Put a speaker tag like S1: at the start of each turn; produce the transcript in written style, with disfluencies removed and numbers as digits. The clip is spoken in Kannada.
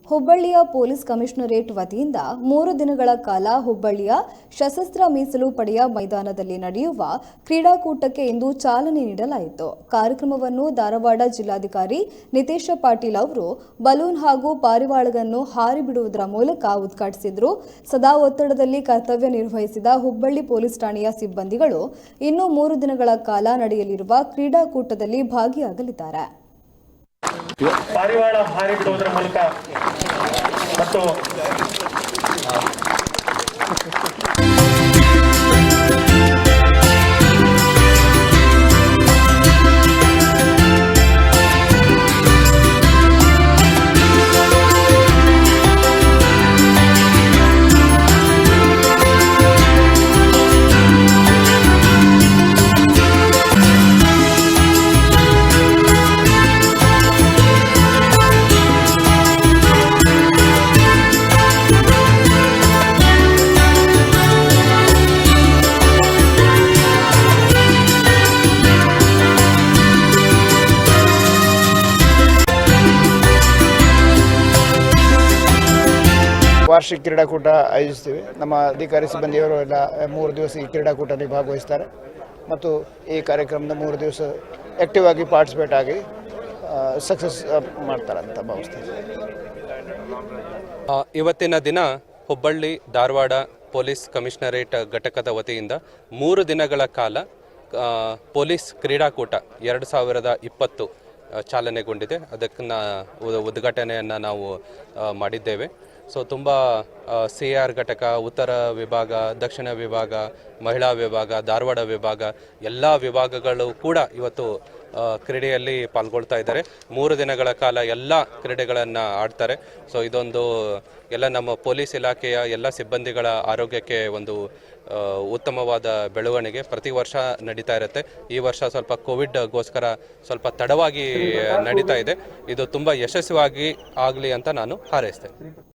S1: ಹುಬ್ಬಳ್ಳಿಯ ಪೊಲೀಸ್ ಕಮಿಷನರೇಟ್ ವತಿಯಿಂದ 3 ದಿನಗಳ ಕಾಲ ಹುಬ್ಬಳ್ಳಿಯ ಸಶಸ್ತ್ರ ಮೀಸಲು ಪಡೆಯ ಮೈದಾನದಲ್ಲಿ ನಡೆಯುವ ಕ್ರೀಡಾಕೂಟಕ್ಕೆ ಇಂದು ಚಾಲನೆ ನೀಡಲಾಯಿತು. ಕಾರ್ಯಕ್ರಮವನ್ನು ಧಾರವಾಡ ಜಿಲ್ಲಾಧಿಕಾರಿ ನಿತೇಶ ಪಾಟೀಲ್ ಅವರು ಬಲೂನ್ ಹಾಗೂ ಪಾರಿವಾಳಗಳನ್ನು ಹಾರಿ ಬಿಡುವುದರ ಮೂಲಕ ಉದ್ಘಾಟಿಸಿದರು. ಸದಾ ಒತ್ತಡದಲ್ಲಿ ಕರ್ತವ್ಯ ನಿರ್ವಹಿಸಿದ ಹುಬ್ಬಳ್ಳಿ ಪೊಲೀಸ್ ಠಾಣೆಯ ಸಿಬ್ಬಂದಿಗಳು ಇನ್ನು 3 ದಿನಗಳ ಕಾಲ ನಡೆಯಲಿರುವ ಕ್ರೀಡಾಕೂಟದಲ್ಲಿ ಭಾಗಿಯಾಗಲಿದ್ದಾರೆ.
S2: ಪಾರಿವಾಳ ಹಾರಿ ಬಿಡುವುದರ ಮೂಲಕ ಮತ್ತು
S3: ವಾರ್ಷಿಕ ಕ್ರೀಡಾಕೂಟ ಆಯೋಜಿಸ್ತೀವಿ. ನಮ್ಮ ಅಧಿಕಾರಿ ಸಿಬ್ಬಂದಿಯವರು ಎಲ್ಲ 3 ದಿವಸ ಈ ಕ್ರೀಡಾಕೂಟದಲ್ಲಿ ಭಾಗವಹಿಸ್ತಾರೆ ಮತ್ತು ಈ ಕಾರ್ಯಕ್ರಮದ 3 ದಿವಸ ಆ್ಯಕ್ಟಿವ್ ಆಗಿ ಪಾರ್ಟಿಸಿಪೇಟ್ ಆಗಿ ಸಕ್ಸಸ್ ಮಾಡ್ತಾರೆ ಅಂತ ಭಾವಿಸ್ತಾರೆ.
S4: ಇವತ್ತಿನ ದಿನ ಹುಬ್ಬಳ್ಳಿ ಧಾರವಾಡ ಪೊಲೀಸ್ ಕಮಿಷನರೇಟ್ ಘಟಕದ ವತಿಯಿಂದ 3 ದಿನಗಳ ಕಾಲ ಪೊಲೀಸ್ ಕ್ರೀಡಾಕೂಟ 2020 ಚಾಲನೆಗೊಂಡಿದೆ. ಅದಕ್ಕೆ ಉದ್ಘಾಟನೆಯನ್ನು ನಾವು ಮಾಡಿದ್ದೇವೆ. ಸೊ ತುಂಬ CR ಘಟಕ, ಉತ್ತರ ವಿಭಾಗ, ದಕ್ಷಿಣ ವಿಭಾಗ, ಮಹಿಳಾ ವಿಭಾಗ, ಧಾರವಾಡ ವಿಭಾಗ ಎಲ್ಲ ವಿಭಾಗಗಳು ಕೂಡ ಇವತ್ತು ಕ್ರೀಡೆಯಲ್ಲಿ ಪಾಲ್ಗೊಳ್ತಾ ಇದ್ದಾರೆ. 3 ದಿನಗಳ ಕಾಲ ಎಲ್ಲ ಕ್ರೀಡೆಗಳನ್ನು ಆಡ್ತಾರೆ. ಸೊ ಇದೊಂದು ಎಲ್ಲ ನಮ್ಮ ಪೊಲೀಸ್ ಇಲಾಖೆಯ ಎಲ್ಲ ಸಿಬ್ಬಂದಿಗಳ ಆರೋಗ್ಯಕ್ಕೆ ಒಂದು ಉತ್ತಮವಾದ ಬೆಳವಣಿಗೆ. ಪ್ರತಿ ವರ್ಷ ನಡೀತಾ ಇರುತ್ತೆ. ಈ ವರ್ಷ ಸ್ವಲ್ಪ ಕೋವಿಡ್ಗೋಸ್ಕರ ಸ್ವಲ್ಪ ತಡವಾಗಿ ನಡೀತಾ ಇದೆ. ಇದು ತುಂಬ ಯಶಸ್ವಿಯಾಗಿ ಆಗಲಿ ಅಂತ ನಾನು ಹಾರೈಸ್ತೇನೆ.